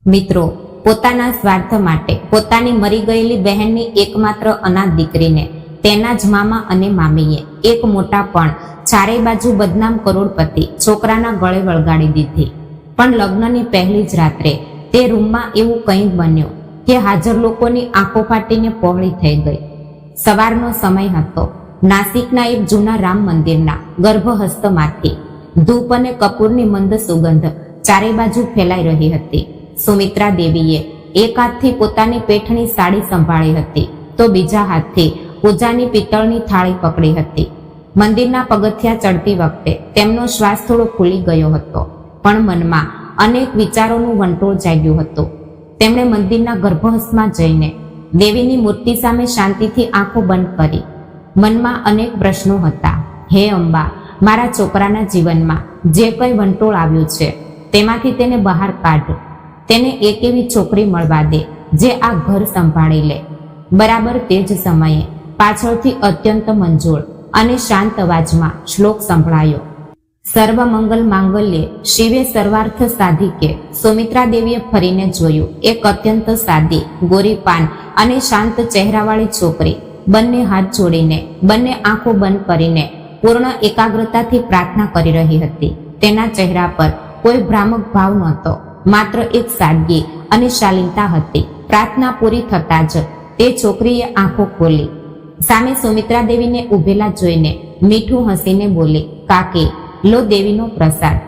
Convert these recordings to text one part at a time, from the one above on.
મિત્રો, પોતાના સ્વાર્થ માટે પોતાની મરી ગયેલી બહેનની એકમાત્ર અનાથ દીકરીને તેના જ મામા અને મામીએ એક મોટા પણ ચારેય બાજુ બદનામ કરોડપતિ છોકરાના ગળે વળગાડી દીધી. પણ લગ્નની પહેલી જ રાત્રે તે રૂમમાં એવું કંઈક બન્યું કે હાજર લોકોની આંખો ફાટીને પહોળી થઈ ગઈ. સવારનો સમય હતો. નાસિકના એક જૂના રામ મંદિરના ગર્ભહસ્તમાંથી ધૂપ અને કપૂરની મંદ સુગંધ ચારે બાજુ ફેલાઈ રહી હતી. સુમિત્રા દેવીએ એક હાથથી પોતાની પેઠની સાડી સંભાળી હતી તો બીજા હાથથી પૂજાની પિત્તળની થાળી પકડી હતી. મંદિરના પગથિયા ચડતી વખતે તેમનો શ્વાસ થોડો ફૂલી ગયો હતો, પણ મનમાં અનેક વિચારોનું વંટોળ જાગ્યું હતું. તેમણે મંદિરના ગર્ભહસ્તમાં જઈને દેવીની મૂર્તિ સામે શાંતિથી આંખો બંધ કરી. મનમાં અનેક પ્રશ્નો હતા. હે અંબા, મારા છોકરાના જીવનમાં જે કંઈ વંટોળ આવ્યું છે તેમાંથી તેને બહાર કાઢ. તેને એક એવી છોકરી મળવા દે જે આ ઘર સંભાળી લે. બરાબર તે જ સમયે પાછળથી અત્યંત મંજોળ અને શાંત અવાજમાં શ્લોક સંભળાયો. સર્વમંગલ માંગલ્યે શિવે સર્વાર્થ સાધિકે. સુમિત્રા દેવીએ ફરીને જોયું. એક અત્યંત સાદી, ગોરીપાન અને શાંત ચહેરાવાળી છોકરી બંને હાથ જોડીને, બંને આંખો બંધ કરીને પૂર્ણ એકાગ્રતાથી પ્રાર્થના કરી રહી હતી. તેના ચહેરા પર કોઈ ભ્રામક ભાવ નહોતો, માત્ર એક સાદગી અને શાલીનતા હતી. પ્રાર્થના પૂરી થતાં જ તે છોકરીએ આંખો ખોલી. સામે સુમિત્રા દેવીને ઊભેલા જોઈને મીઠું હસીને બોલી, કાકી, લો દેવીનો પ્રસાદ.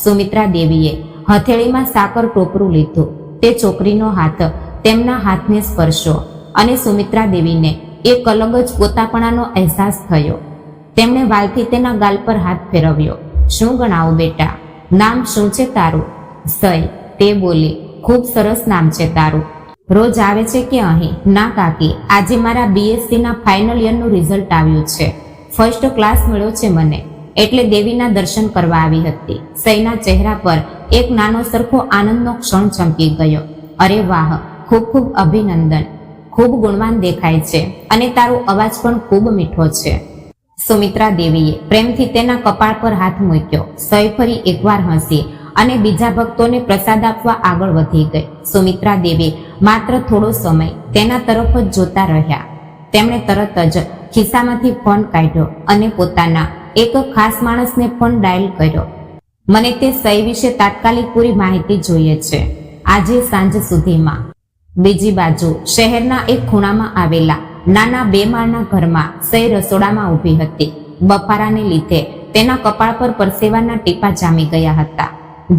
સુમિત્રા દેવીએ હથેળીમાં સાકર ટોપરું લીધું. તે છોકરીનો હાથ તેમના હાથને સ્પર્શ્યો અને સુમિત્રા દેવીને એક અલગ જ પોતાપણાનો અહેસાસ થયો. તેમણે વાલથી તેના ગાલ પર હાથ ફેરવ્યો. શું ગણાવું બેટા? નામ શું છે તારું? સઈ, તે બોલી. ખૂબ સરસ નામ છે તારું. રોજ આવે છે કે અહીં? ના કાકી, આજે મારા BSc-ના ફાઇનલ યરનું રિઝલ્ટ આવ્યું છે. ફર્સ્ટ ક્લાસ મળ્યો છે મને, એટલે દેવીના દર્શન કરવા આવી હતી. સઈના ચહેરા પર એક નાનો સરખો આનંદનો ક્ષણ ચમકી ગયો. અરે વાહ, ખૂબ ખૂબ અભિનંદન. ખૂબ ગુણવાન દેખાય છે અને તારો અવાજ પણ ખૂબ મીઠો છે. સુમિત્રા દેવીએ પ્રેમથી તેના કપાળ પર હાથ મૂક્યો. સઈ ફરી એકવાર હસી અને બીજા ભક્તોને પ્રસાદ આપવા આગળ વધી ગઈ. સુમિત્રા દેવી માત્ર થોડો સમય તેના તરફ જ જોતા રહ્યા. તેમણે તરત જ ખિસ્સામાંથી ફોન કાઢ્યો અને પોતાના એક ખાસ માણસને ફોન ડાયલ કર્યો. મને તે સઈ વિશે તાત્કાલિક પૂરી માહિતી જોઈએ છે, આજે સાંજ સુધીમાં. બીજી બાજુ શહેરના એક ખૂણામાં આવેલા નાના 2 માળના ઘરમાં સઈ રસોડામાં ઊભી હતી. બફારાને લીધે તેના કપાળ પર પરસેવાના ટીપા જામી ગયા હતા.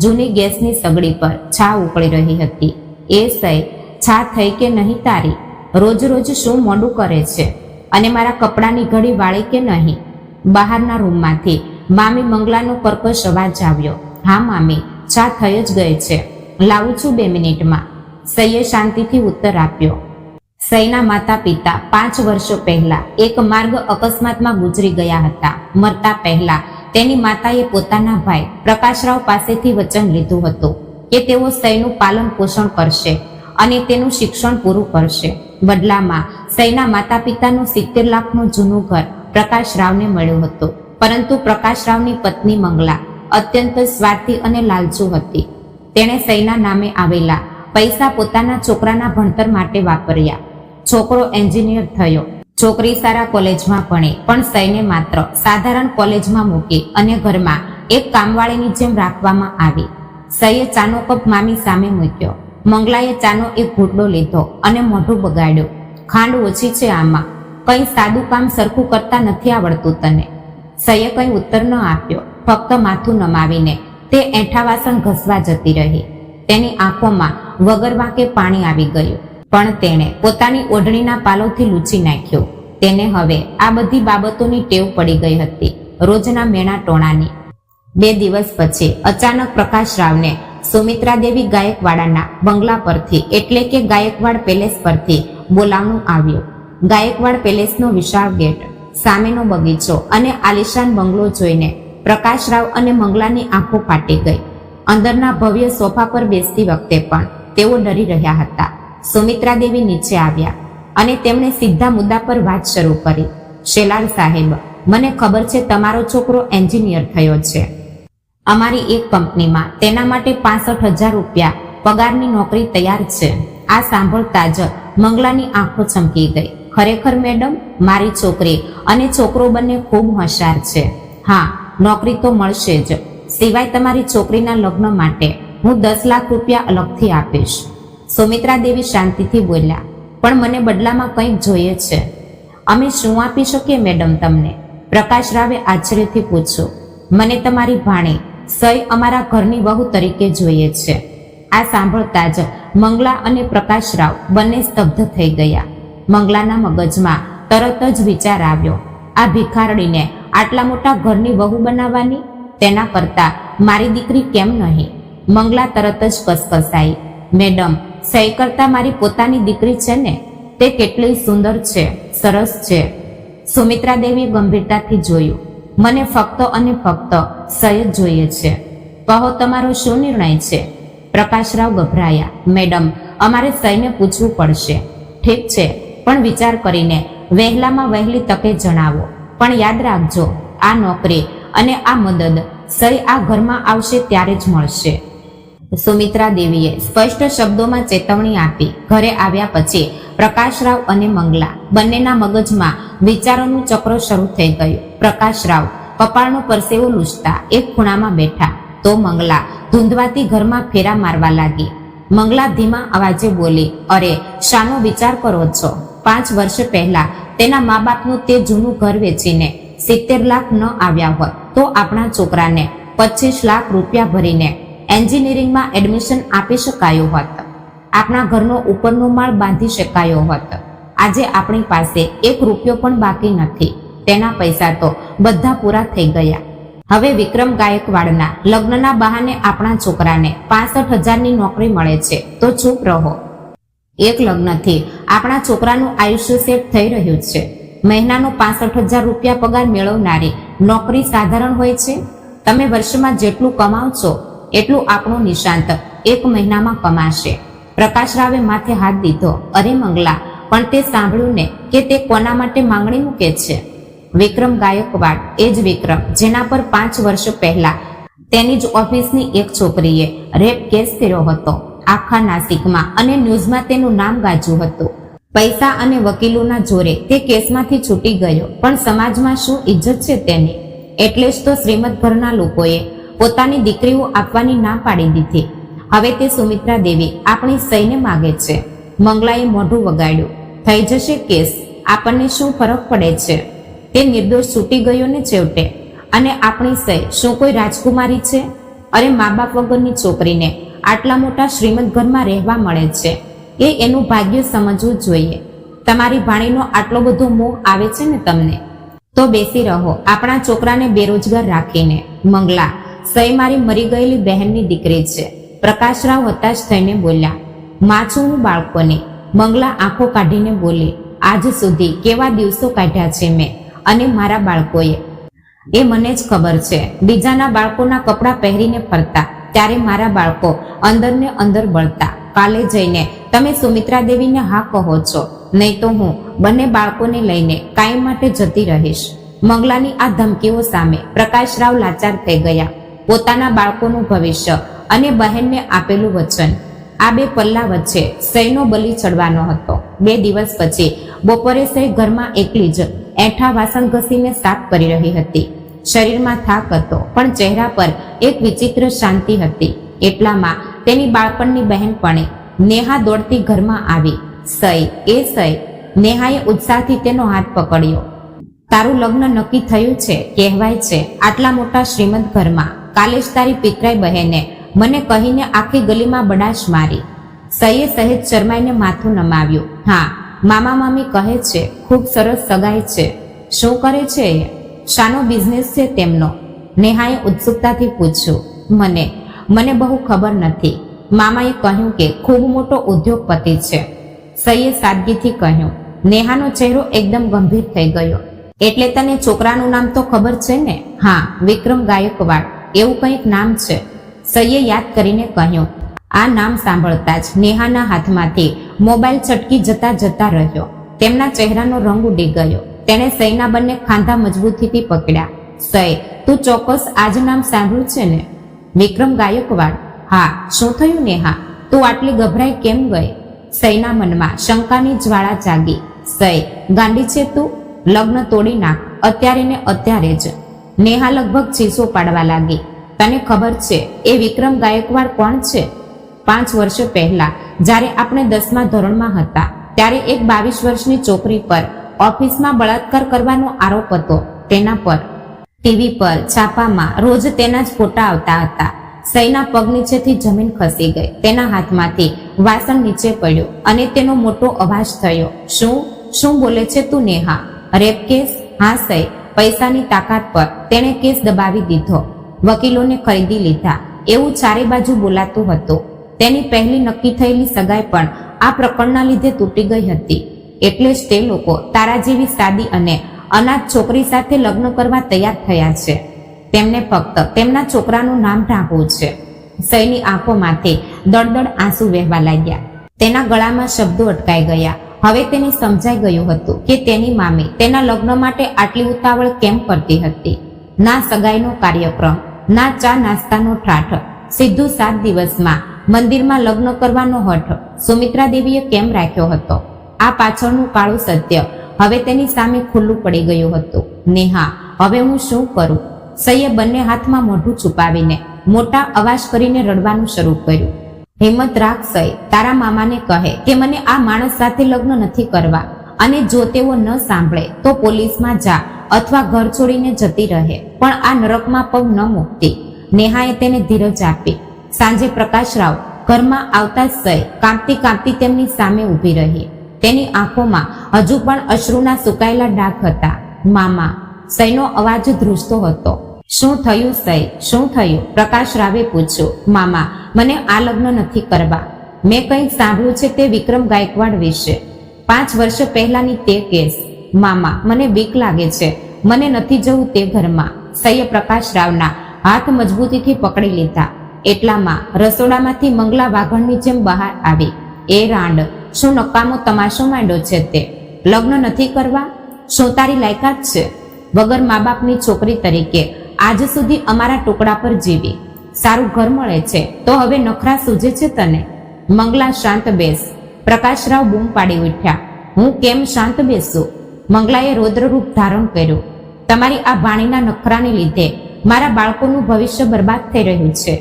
જૂની ગેસની સગડી પર છા ઉકળી રહી હતી. એ સઈ, છા થઈ કે નહીં તારી? રોજ રોજ શું મોડું કરે છે? અને મારા કપડાની ઘડી વાળી કે નહીં? બહારના રૂમમાંથી મામી મંગલાનો કર્કશ અવાજ આવ્યો. હા મામી, ચા થઈ જ ગઈ છે, લાવું છું 2 મિનિટમાં. સઈએ શાંતિથી ઉત્તર આપ્યો. સઈના માતા પિતા 5 વર્ષો પહેલા એક માર્ગ અકસ્માતમાં ગુજરી ગયા હતા. મરતા પહેલા તેની માતાએ પોતાના ભાઈ પ્રકાશરાવ પાસેથી વચન લીધું હતું કે તેઓ સઈનું પાલન પોષણ કરશે અને તેનું શિક્ષણ પૂરું કરશે. બદલામાં સઈના માતા પિતાનું 70 લાખનું જૂનું ઘર પ્રકાશરાવને મળ્યું હતું. પરંતુ પ્રકાશરાવની પત્ની મંગલા અત્યંત સ્વાર્થી અને લાલચુ હતી. તેણે સઈના નામે આવેલા પૈસા પોતાના છોકરાના ભણતર માટે વાપર્યા. છોકરો એન્જિનિયર થયો, છોકરી સારા કોલેજમાં ભણી, પણ સઈને માત્ર સાધારણ કોલેજમાં મૂકી અને ઘરમાં એક કામવાળીની જેમ રાખવામાં આવી. સઈએ ચાનો કપ મામી સામે મૂક્યો. મંગલાએ ચાનો એક ઘૂંટડો લીધો અને મોઢું બગાડ્યું. ખાંડ ઓછી છે આમાં, કંઈ સાદું કામ સરખું કરતા નથી આવડતું તને? સઈએ કંઈ ઉત્તર ન આપ્યો. ફક્ત માથું નમાવીને તે એઠા વાસણ ઘસવા જતી રહી. તેની આંખોમાં વગર વાંકે પાણી આવી ગયું, પણ તેણે પોતાની ઓઢણીના પાલોથી લૂછી નાખ્યું. તેને હવે આ બધી બાબતોની ટેવ પડી ગઈ હતી, રોજના મેણા ટોણાની. 2 દિવસ પછી અચાનક પ્રકાશરાવને સુમિત્રા દેવી ગાયકવાડાના બંગલા પરથી, એટલે કે ગાયકવાડ પેલેસ પરથી બોલાવણું આવ્યું. ગાયકવાડ પેલેસનો વિશાળ ગેટ, સામેનો બગીચો અને આલિશાન બંગલો જોઈને પ્રકાશરાવ અને મંગલાની આંખો ફાટી ગઈ. અંદરના ભવ્ય સોફા પર બેસતી વખતે પણ તેઓ ડરી રહ્યા હતા. સુમિત્રા દેવી નીચે આવ્યા અને તેમણે સીધા મુદ્દા પર વાત શરૂ કરી. શેલાર સાહેબ, મને ખબર છે તમારો છોકરો એન્જિનિયર થયો છે. અમારી એક કંપનીમાં તેના માટે 65,000 રૂપિયા પગારની નોકરી તૈયાર છે. આ સાંભળતા જ મંગલાની આંખો ચમકી ગઈ. ખરેખર મેડમ, મારી છોકરી અને છોકરો બંને ખૂબ હોશિયાર છે. હા, નોકરી તો મળશે જ, સિવાય તમારી છોકરીના લગ્ન માટે હું 10 લાખ રૂપિયા અલગથી આપીશ. સુમિત્રા દેવી શાંતિથી બોલ્યા, પણ મને બદલામાં કંઈક જોઈએ છે. અમે શું આપી શકીએ મેડમ તમને? પ્રકાશ રાવે આશ્ચર્યથી પૂછ્યું. મને તમારી ભાણી સઈ અમારા ઘરની વહુ તરીકે જોઈએ છે. આ સાંભળતા જ મંગલા અને પ્રકાશ રાવ બંને સ્તબ્ધ થઈ ગયા. મંગલાના મગજમાં તરત જ વિચાર આવ્યો, આ ભિખારડીને આટલા મોટા ઘરની વહુ બનાવવાની, તેના કરતા મારી દીકરી કેમ નહીં? મંગલા તરત જ કસકસાઈ, મેડમ, સઈ કરતા મારી પોતાની દીકરી છે ને, તે કેટલી સુંદર છે, સરસ છે. સુમિત્રા દેવીએ ગંભીરતાથી જોયું. મને ફક્ત અને ફક્ત સઈ જ જોઈએ છે. કહો તમારો શું નિર્ણય છે? પ્રકાશરાવ ગભરાયા. મેડમ, અમારે સઈને પૂછવું પડશે. ઠીક છે, પણ વિચાર કરીને વહેલામાં વહેલી તકે જણાવો. પણ યાદ રાખજો, આ નોકરી અને આ મદદ સઈ આ ઘરમાં આવશે ત્યારે જ મળશે. સુમિત્રા દેવીએ સ્પષ્ટ શબ્દોમાં ચેતવણી આપી. ઘરે આવ્યા પછી પ્રકાશરાવ અને મંગલા બંનેના મગજમાં વિચારોનું ચક્ર શરૂ થઈ ગયું. પ્રકાશરાવ કપાળનો પરસેવો લૂછતા એક ખૂણામાં બેઠા, તો મંગલા ધૂંધવાતી ઘરમાં ફેરા મારવા લાગી. મંગલા ધીમા અવાજે બોલી, અરે શાનો વિચાર કરો છો? 5 વર્ષ પહેલા તેના મા બાપનું તે જૂનું ઘર વેચીને 70 લાખ ન આવ્યા હોત તો આપણા છોકરાને 25 લાખ રૂપિયા ભરીને એન્જિનિયરિંગમાં એડમિશન આપી શકાયું હોત. આપણા ઘરનો ઉપરનો માળ બાંધી શકાયો હોત. આજે આપણી પાસે 1 રૂપિયો પણ બાકી નથી. તેના પૈસા તો બધા પૂરા થઈ ગયા. હવે વિક્રમ ગાયકવાડના લગ્નના બહાને આપણા છોકરાને 65,000ની નોકરી મળે છે તો ચૂપ રહો. એક લગ્નથી આપણા છોકરાનું આયુષ્ય સેટ થઈ રહ્યું છે. મહિનાનો 65,000 રૂપિયા પગાર મેળવનારી નોકરી સાધારણ હોય છે? તમે વર્ષમાં જેટલું કમાવ છો એટલું આપણું નિશાંત 1 મહિનામાં કમાશે. પ્રકાશરાવે માથે હાથ દીધો. અરે મંગલા, પણ તે સાંભળ્યું ને કે તે કોના માટે માંગણી મૂકે છે? વિક્રમ ગાયકવાડ, એ જ વિક્રમ જેના પર 5 વર્ષ પહેલા તેની જ ઓફિસની એક છોકરીએ રેપ કેસ કર્યો હતો. આખા નાસિકમાં અને ન્યૂઝમાં તેનું નામ ગાજ્યું હતું. પૈસા અને વકીલોના જોરે તે કેસમાંથી છૂટી ગયો, પણ સમાજમાં શું ઇજ્જત છે તેની? એટલે જ તો શ્રીમદ ઘરના લોકોએ પોતાની દીકરીઓ આપવાની ના પાડી દીધી. હવે તે સુમિત્રા દેવી આપણી સઈને માગે છે. મંગલાએ મોઢું વગાડ્યું. થઈ જશે કેસ, આપણને શું ફરક પડે છે? તે નિર્દોષ છૂટી ગયો ને છેવટે. અને આપણી સઈ શું કોઈ રાજકુમારી છે? અરે મા બાપ વગરની છોકરીને આટલા મોટા શ્રીમંત ઘરમાં રહેવા મળે છે, એ એનું ભાગ્ય સમજવું જોઈએ. તમારી ભાણીનો આટલો બધો મોહ આવે છે ને તમને, તો બેસી રહો આપણા છોકરાને બેરોજગાર રાખીને. મંગલા, સઈ મારી મરી ગયેલી બહેનની દીકરી છે. પ્રકાશરાવ હતાશ થઈને બોલ્યા. માં છું હું બાળકોની. મંગલા આંખો કાઢીને બોલી. આજ સુધી કેવા દિવસો કાઢ્યા છે મેં અને મારા બાળકોએ, એ મને જ ખબર છે. બીજાના બાળકોના કપડાં પહેરીને ફરતા ત્યારે મારા બાળકો અંદર ને અંદર બળતા. કાલે જઈને તમે સુમિત્રા દેવીને હા કહો છો, નહીં તો હું બંને બાળકોને લઈને કાયમ માટે જતી રહીશ. મંગલાની આ ધમકીઓ સામે પ્રકાશરાવ લાચાર થઈ ગયા. પોતાના બાળકોનું ભવિષ્ય અને બહેનને આપેલું વચન, આ બે પલ્લા વચ્ચે સઈનો બલી ચડવાનો હતો. 2 દિવસ પછી બપોરે સઈ ઘરમાં એકલી જ એઠા વાસણ ઘસીને સાફ કરી રહી હતી. શરીરમાં થાક હતો, પણ ચહેરા પર એક વિચિત્ર શાંતિ હતી. એટલામાં તેની બાળપણની બહેનપણી નેહા દોડતી ઘરમાં આવી. સઈ, એ સઈ. નેહાએ ઉત્સાહથી તેનો હાથ પકડ્યો. તારું લગ્ન નક્કી થયું છે કહેવાય છે આટલા મોટા શ્રીમંત ઘરમાં. કાલે જ તારી પિતરાઈ બહેને મને કહીને આખી ગલીમાં બડાશ મારી. સઈએ સહેજ શરમાઈને માથું નમાવ્યું. હા, મામા મામી કહે છે ખૂબ સરસ સગાઈ છે. શું કરે છે એ? શાનો બિઝનેસ છે તેમનો? નેહાએ ઉત્સુકતાથી પૂછ્યું. મને બહુ ખબર નથી. મામાએ કહ્યું કે ખૂબ મોટો ઉદ્યોગપતિ છે. સઈએ સાદગીથી કહ્યું. નેહાનો ચહેરો એકદમ ગંભીર થઈ ગયો. એટલે તને છોકરાનું નામ તો ખબર છે ને? હા, વિક્રમ ગાયકવાડ એવું કંઈક નામ છે. સઈએ યાદ કરીને કહ્યું. આ નામ સાંભળતા જ નેહાના હાથમાંથી મોબાઈલ છટકી જતા રહ્યો. તેમના ચહેરાનો રંગ ઉડી ગયો. તેણે સઈના બંને ખાંધા મજબૂતીથી પકડ્યા. સઈ, તું ચોક્કસ આજ નામ સાંભળ્યું છે ને? વિક્રમ ગાયકવાડ. હા, શું થયું નેહા? તું આટલી ગભરાઈ કેમ ગઈ? સઈના મનમાં શંકાની જ્વાળા જાગી. સઈ, ગાંડી છે તું? લગ્ન તોડી નાખ અત્યારે ને અત્યારે જ. નેહા લગભગ ચીસો પાડવા લાગી. તને ખબર છે એ વિક્રમ ગાયકવાડ કોણ છે? 5 વર્ષ પહેલા જ્યારે આપણે 10મા ધોરણમાં હતા ત્યારે એક 22 વર્ષની છોકરી પર ઓફિસમાં બળાત્કાર કરવાનો આરોપ હતો તેના પર. ટીવી પર છાપામાં રોજ તેના જ ફોટા આવતા હતા. સઈના પગ નીચેથી જમીન ખસી ગઈ. તેના હાથમાંથી વાસણ નીચે પડ્યું અને તેનો મોટો અવાજ થયો. શું બોલે છે તું નેહા? Rape case? હા સઈ, પૈસાની તાકાત પર તેણે કેસ દબાવી દીધો. વકીલોને ખરીદી લીધા. એવું ચારે બાજુ બોલાતું હતું. તેની પહેલી નક્કી થયેલી સગાઈ પણ આ પ્રકરણના લીધે તૂટી ગઈ હતી. એટલે જ તે લોકો તારા જેવી સાદી અને અનાથ છોકરી સાથે લગ્ન કરવા તૈયાર થયા છે. તેમને ફક્ત તેમના છોકરાનું નામ ઢાંકવું છે. સઈની આંખોમાંથી દળદળ આંસુ વહેવા લાગ્યા. તેના ગળામાં શબ્દો અટકાઈ ગયા. હવે તેને સમજાઈ ગયું હતું કે તેની મામી તેના લગ્ન માટે આટલી ઉતાવળ કેમ કરતી હતી. ના સગાઈનો કાર્યક્રમ, ના ચા નાસ્તાનો ઠાઠ, સીધું 7 દિવસમાં મંદિરમાં લગ્ન કરવાનો હઠ સુમિત્રા દેવીએ કેમ રાખ્યો હતો? આ પાછળનું કાળું સત્ય હવે તેની સામે ખુલ્લું પડી ગયું હતું. નેહા, હવે હું શું કરું? સઈએ બંને હાથમાં મોઢું છુપાવીને મોટા અવાજ કરીને રડવાનું શરૂ કર્યું. હિંમત રાખ સઈ, તારા મામાને કહે કે મને આ માણસ સાથે લગ્ન નથી કરવા, અને જો તેઓ ન સાંભળે તો પોલીસમાં જા અથવા ઘર છોડીને જતી રહે, પણ આ નરકમાં પગ ન મૂકતી. નેહાએ તેને ધીરજ આપી. સાંજે પ્રકાશરાવ ઘરમાં આવતા જ સઈ કાંપતી કાંપતી તેમની સામે ઊભી રહી. તેની આંખોમાં હજુ પણ અશ્રુના સુકાયેલા ડાઘ હતા. મામા, સઈનો અવાજ ધ્રુજતો હતો. શું થયું સઈ, શું થયું? પ્રકાશરાવે પૂછ્યું. મામા, મને આ લગ્ન નથી કરવા. મેં કંઈક સાંભળ્યું છે તે વિક્રમ ગાયકવાડ વિશે. 5 વર્ષ પહેલાની તે કેસ. મામા, મને બીક લાગે છે. મને નથી જવું તે ઘરમાં. સઈએ પ્રકાશરાવના હાથ મજબૂતીથી પકડી લીધા. એટલામાં રસોડામાંથી મંગલા વાઘણની જેમ બહાર આવી. એ રાંડ, શું નકામો તમાશો માંડ્યો છે તે? લગ્ન નથી કરવા? શું તારી લાયકાત છે? વગર મા બાપની છોકરી તરીકે આજ સુધી અમારા ટુકડા પર જીવી. સારું ઘર મળે છે તો હવે નખરા સૂજે છે તને? મંગલા, શાંત બેસ. પ્રકાશરાવ બૂમ પાડી ઉઠ્યા. હું કેમ શાંત બેસું? મંગલાએ રૌદ્રરૂપ ધારણ કર્યું. તમારી આ ભાણીના નખરાને લીધે મારા બાળકોનું ભવિષ્ય બરબાદ થઈ રહ્યું છે.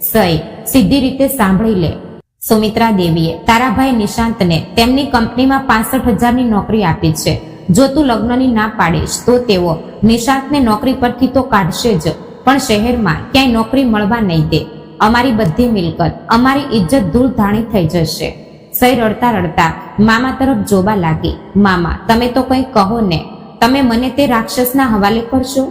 સઈ, સીધી રીતે સાંભળી લે. સુમિત્રા દેવીએ તારા ભાઈ નિશાંતને તેમની કંપનીમાં 65,000ની નોકરી આપી છે. જો તું લગ્નની ના પાડીશ તો તેઓ નિશાંતને નોકરી પરથી તો કાઢશે જ, પણ શહેરમાં ક્યાંય નોકરી મળવા નહીં દે. અમારી બધી મિલકત, અમારી ઇજ્જત ધૂળ ધાણી થઈ જશે. સઈ રડતા રડતા મામા તરફ જોવા લાગી. મામા, તમે તો કંઈ કહો ને. તમે મને તે રાક્ષસના હવાલે કરશો?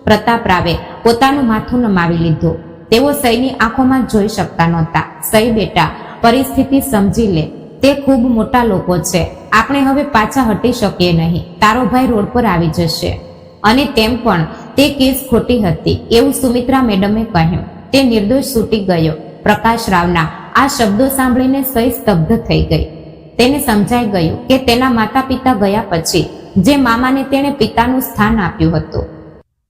પ્રતાપરાવે પોતાનું માથું નમાવી લીધું. તેઓ સઈની આંખોમાં જોઈ શકતા નહોતા. સઈ બેટા, પરિસ્થિતિ સમજી લે. તે ખૂબ મોટા લોકો છે. આપણે હવે પાછા હટી શકીએ નહીં. તારો ભાઈ રોડ પર આવી જશે. અને તેમ પણ તે કેસ ખોટી હતી એવું સુમિત્રા મેડમે કહ્યું. તે નિર્દોષ છૂટી ગયો. પ્રકાશરાવના આ શબ્દો સાંભળીને સઈ સ્તબ્ધ થઈ ગઈ. તેને સમજાઈ ગયું કે તેના માતા પિતા ગયા પછી જે મામાને તેણે પિતાનું સ્થાન આપ્યું હતું,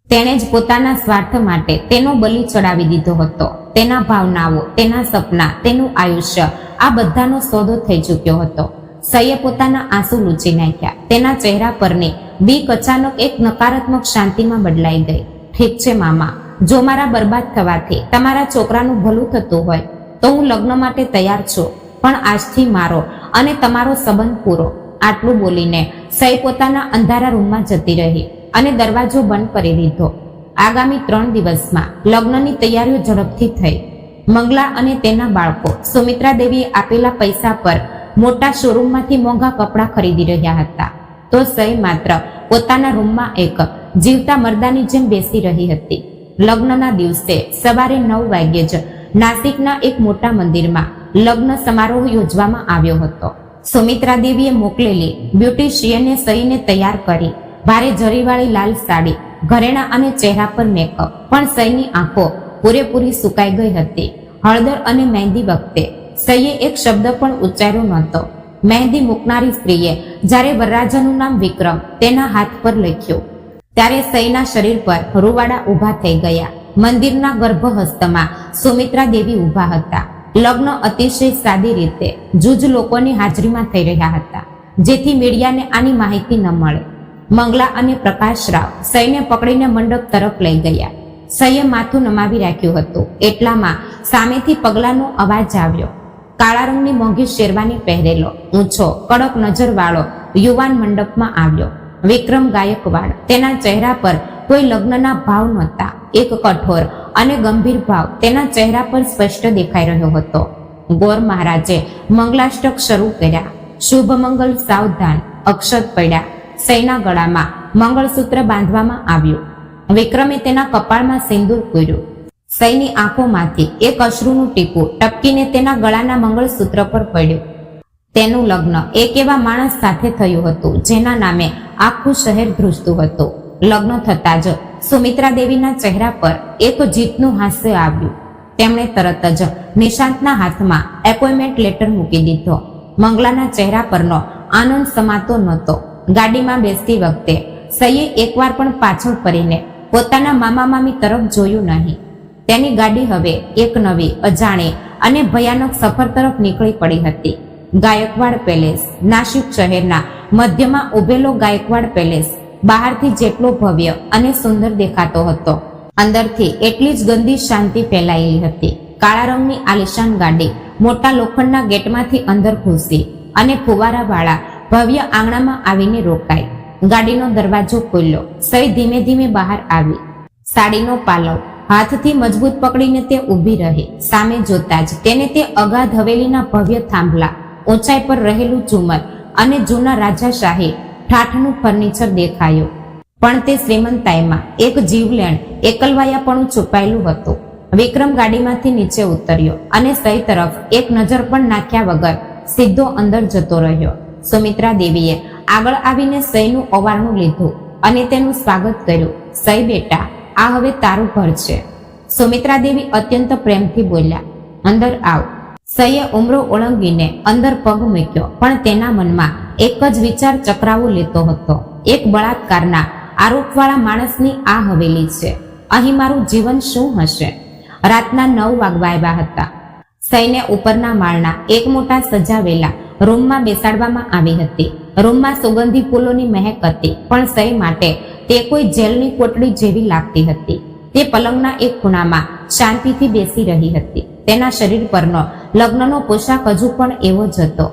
તેણે જ પોતાના સ્વાર્થ માટે તેનો બલિ ચડાવી દીધો હતો. તેના ભાવનાઓ, તેના સપના, તેનું આયુષ્ય, આ બધાનો સોદો થઈ ચૂક્યો હતો. સઈએ પોતાના આંસુ લૂછી નાખ્યા. તેના ચહેરા પરની બીક અચાનક એક નકારાત્મક શાંતિમાં બદલાઈ ગઈ. ઠીક છે મામા, જો મારા બરબાદ થવાથી તમારા છોકરાનું ભલું થતું હોય તો હું લગ્ન માટે તૈયાર છું, પણ આજથી મારો અને તમારો સંબંધ પૂરો. આટલું બોલીને સઈ પોતાના અંધારા રૂમમાં જતી રહી અને દરવાજો બંધ કરી દીધો. આગામી 3 દિવસમાં લગ્નની તૈયારીઓ ઝડપથી થઈ. મંગલા અને તેના બાળકો સુમિત્રા દેવીએ આપેલા પૈસા પર મોટા શોરૂમમાંથી મોંઘા કપડાં ખરીદી રહ્યા હતા, તો સઈ માત્ર પોતાના રૂમમાં એક જીવતા મરદાની જેમ બેસી રહી હતી. લગ્નના દિવસે સવારે 9 વાગ્યે જ નાસિકના એક મોટા મંદિરમાં લગ્ન સમારોહ યોજવામાં આવ્યો હતો. સુમિત્રા દેવીએ મોકલેલી બ્યુટિશિયને સઈને તૈયાર કરી. ભારે જરીવાળી લાલ સાડી, ઘરેણાં અને ચહેરા પર મેકઅપ, પણ સઈની આંખો પૂરેપૂરી સુકાઈ ગઈ હતી. હળદર અને મહેંદી વખતે સઈએ એક શબ્દ પણ ઉચ્ચાર્યો નહોતો. મહેંદી મૂકનારી સ્ત્રીએ જ્યારે વરરાજાનું નામ વિક્રમ તેના હાથ પર લખ્યું ત્યારે સઈના શરીર પર રૂવાડા ઊભા થઈ ગયા. મંદિરના ગર્ભહસ્તમાં સુમિત્રા દેવી ઊભા હતા. લગ્ન અતિશય સાદી રીતે જૂજ લોકોની હાજરીમાં થઈ રહ્યા હતા, જેથી મીડિયાને આની માહિતી ન મળે. મંગલા અને પ્રકાશરાવ સઈને પકડીને મંડપ તરફ લઈ ગયા. સઈએ માથું નમાવી રાખ્યું હતું. એટલામાં સામેથી પગલાંનો અવાજ આવ્યો. કાળા રંગની મોંઘી શેરવાની પહેરેલો, ઊંચો, કડક નજરવાળો યુવાન મંડપમાં આવ્યો. વિક્રમ ગાયકવાડ. તેના ચહેરા પર કોઈ લગ્નના ભાવ નહોતા. એક કઠોર અને ગંભીર ભાવ તેના ચહેરા પર સ્પષ્ટ દેખાઈ રહ્યો હતો. ગોર મહારાજે મંગલાષ્ટક શરૂ કર્યા. શુભ મંગલ સાવધાન અક્ષત પડ્યા. સૈના ગળામાં મંગળસૂત્ર બાંધવામાં આવ્યું. વિક્રમે તેના કપાળમાં સિંદૂર પૂર્યું. સૈની આંખોમાંથી એક અશ્રુનું ટીપું ટપકીને તેના ગળાના મંગળસૂત્ર પર પડ્યું. તેનું લગ્ન એક એવા માણસ સાથે થયું હતું જેના નામે આખું શહેર ધ્રુજતું હતું. લગ્ન થતાં જ સુમિત્રા દેવીના ચહેરા પર એક જીતનું હાસ્ય આવ્યું. તેમણે તરત જ નિશાંતના હાથમાં એપોઇન્ટમેન્ટ લેટર મૂકી દીધો. મંગલાના ચહેરા પરનો આનંદ સમાતો નહોતો. ગાડીમાં બેસતી વખતે સઈએ એકવાર પણ પાછળ ફરીને પોતાના મામા મામી તરફ જોયું નહીં. તેની ગાડી હવે એક નવી, અજાણી અને ભયાનક સફર તરફ નીકળી પડી હતી. ગાયકવાડ પેલેસ. નાસિક શહેરના મધ્યમાં ઉભેલો ગાયકવાડ પેલેસ બહારથી જેટલો ભવ્ય અને સુંદર દેખાતો હતો, અંદરથી એટલી જ ગંદી શાંતિ ફેલાયેલી હતી. કાળા રંગની આલિશાન ગાડી મોટા લોખંડના ગેટમાંથી અંદર ઘૂસી અને ફુવારાવાળા ભવ્ય આંગણામાં આવીને રોકાઈ. ગાડીનો દરવાજો ખોલ્યો. સઈ ધીમે ધીમે બહાર આવી. સાડીનો પાલવ હાથથી મજબૂત પકડીને તે ઊભી રહી. સામે જોતા જ તેને તે અગાધ હવેલીના ભવ્ય થાંભલા, ઊંચાઈ પર રહેલું ઝુમર અને જૂના રાજાશાહી ઠાઠનું ફર્નિચર દેખાયું. પણ તે શ્રીમંતાઈમાં એક જીવલેણ એકલવાયાપણું છુપાયેલું હતું. વિક્રમ ગાડીમાંથી નીચે ઉતર્યો અને સઈ તરફ એક નજર પણ નાખ્યા વગર સીધો અંદર જતો રહ્યો. સુમિત્રા દેવીએ આગળ આવીને સઈનું ઓવારણું લીધું અને તેનું સ્વાગત કર્યું. સઈ બેટા, આ હવે તારું ઘર છે. સુમિત્રા દેવી અત્યંત પ્રેમથી બોલ્યા. અંદર આવ. સઈએ ઉમરો ઓળંગીને અંદર પગ મૂક્યો, પણ તેના મનમાં એક જ વિચાર ચક્રાવો લેતો હતો. એક બળાત્કારના આરોપવાળા માણસની આ હવેલી છે. અહીં મારું જીવન શું હશે? રાતના 9 વાગવા આવ્યા હતા. સઈને ઉપરના માળના એક મોટા સજાવેલા રૂમમાં બેસાડવામાં આવી હતી. રૂમમાં સુગંધી ફૂલોની મહેક હતી, પણ સઈ માટે તે કોઈ જેલની કોટડી જેવી લાગતી હતી. તે પલંગના એક ખૂણામાં શાંતિથી બેસી રહી હતી. તેના શરીર પરનો લગ્નનો પોશાક હજુ પણ એવો જ હતો.